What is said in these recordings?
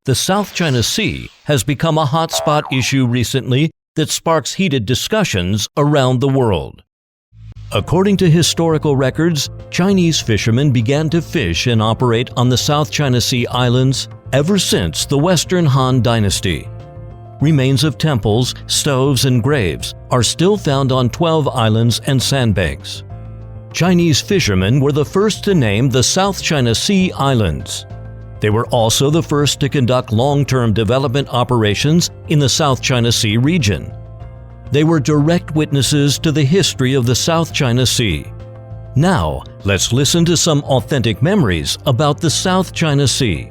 The South China Sea has become a hotspot issue recently that sparks heated discussions around the world. According to historical records, Chinese fishermen began to fish and operate on the South China Sea islands ever since the Western Han Dynasty. Remains of temples, stoves, and graves are still found on 12 islands and sandbanks. Chinese fishermen were the first to name the South China Sea islands. They were also the first to conduct long-term development operations in the South China Sea region. They were direct witnesses to the history of the South China Sea. Now, let's listen to some authentic memories about the South China Sea.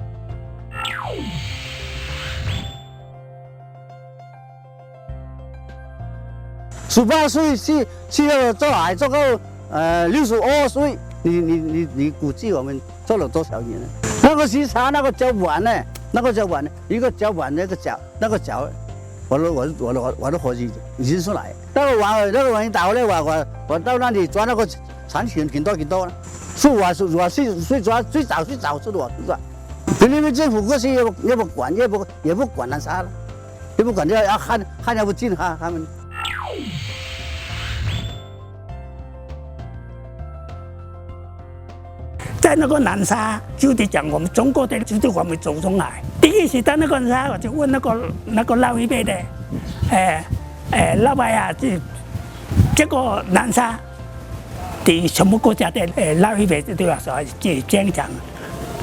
18岁去了做海做到62岁，你估计我们做了多少年呢？那个时差那个脚板呢？那个脚板呢？一个脚板那个脚，我都活计认出来。那个网一打回来，我到那里抓那个产品挺多呢。是我最抓最早是我抓。菲律宾政府过去也不管南沙了，也不管要汉要不进他们。 在那个南沙，就得讲我们中国的，就是我们祖宗来。第一次到那个南沙，我就问那个老一辈的，老外啊，这个南沙的什么国家的？老一辈对我说这样讲，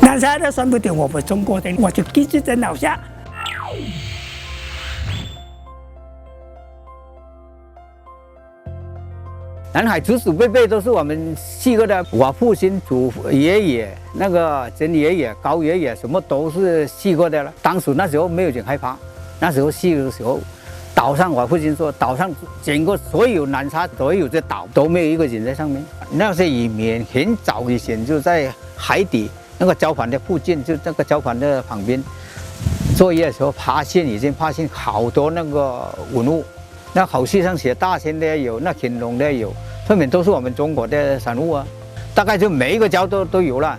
南沙都算不得我们中国的，我就记在脑下。 南海祖祖辈辈都是我们去过的，我父亲、祖爷爷、那个曾爷爷、高爷爷，什么都是去过的了。当时那时候没有人害怕，那时候去的时候，岛上我父亲说，岛上整个所有南沙所有的岛都没有一个人在上面。那些渔民很早以前就在海底那个礁盘的附近，就那个礁盘的旁边作业的时候，已经发现好多那个文物。 那口气上写大仙的也有，那乾隆的也有，上面都是我们中国的产物啊，大概就每一个礁都有了。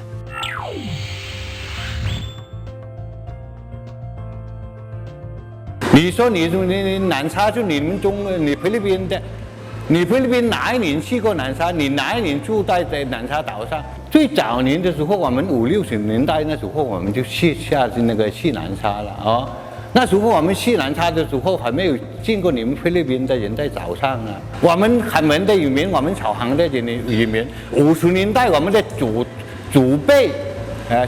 你说你南沙就你菲律宾的，你菲律宾哪一年去过南沙？你哪一年住在南沙岛上？最早年的时候，我们50、60年代那时候，我们就去南沙了啊。 那时候我们去南沙的时候，还没有见过你们菲律宾的人在岛上啊。我们海门的渔民，我们草航的渔民，50年代我们的祖辈，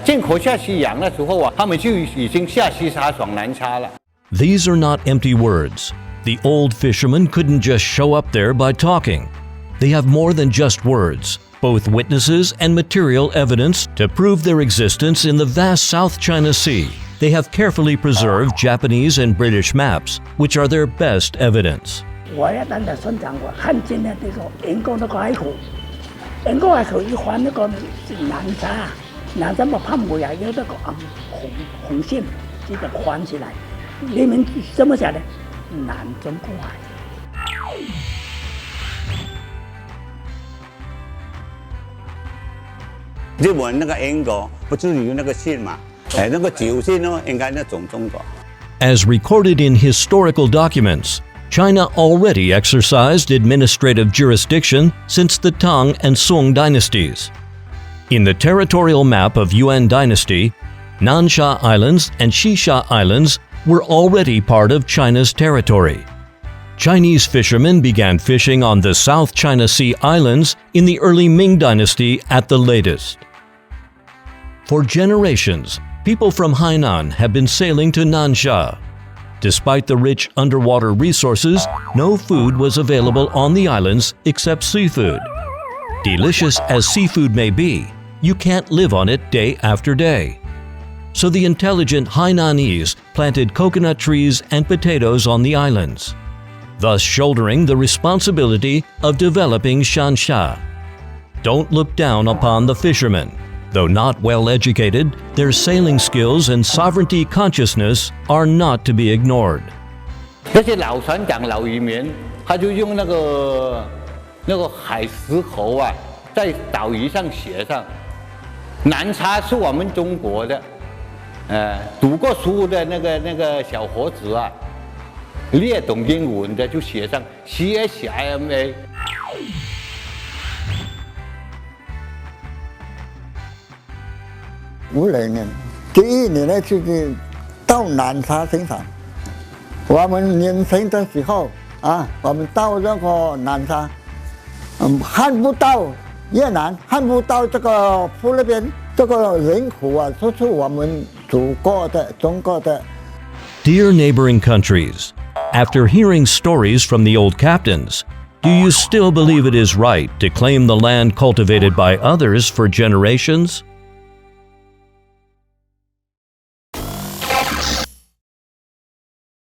进口下西洋的时候啊，他们就已经下西沙爽南沙了。These are not empty words. The old fishermen couldn't just show up there by talking. They have more than just words, both witnesses and material evidence to prove their existence in the vast South China Sea. They have carefully preserved Japanese and British maps, which are their best evidence. 我一旦就宣讲过，汉奸的这个沿江那个海湖，沿江海湖一环那个南沙嘛旁边还有那个红线，这个环起来，你们怎么想的？南中国海。日本那个沿沟不是有那个线嘛？ 那个九线呢，应该那种中国。As recorded in historical documents, China already exercised administrative jurisdiction since the Tang and Song dynasties. In the territorial map of Yuan dynasty, Nansha Islands and Xisha Islands were already part of China's territory. Chinese fishermen began fishing on the South China Sea islands in the early Ming dynasty at the latest. For generations, people from Hainan have been sailing to Nansha. Despite the rich underwater resources, no food was available on the islands except seafood. Delicious as seafood may be, you can't live on it day after day. So the intelligent Hainanese planted coconut trees and potatoes on the islands, thus shouldering the responsibility of developing Shansha. Don't look down upon the fishermen. Though not well educated, their sailing skills and sovereignty consciousness are not to be ignored. 那些老船长、老渔民，他就用那个海石头啊，在岛屿上写上，南沙是我们中国的，读过书的那个小伙子啊，略懂英文的就写上 CSIMA。50年，第一年呢就是到南沙生产。我们年轻的时候啊，我们到那个南沙，看不到越南，看不到这个菲律宾，这个人口啊，都是我们祖国的、中国的。Dear neighboring countries, after hearing stories from the old captains, do you still believe it is right to claim the land cultivated by others for generations?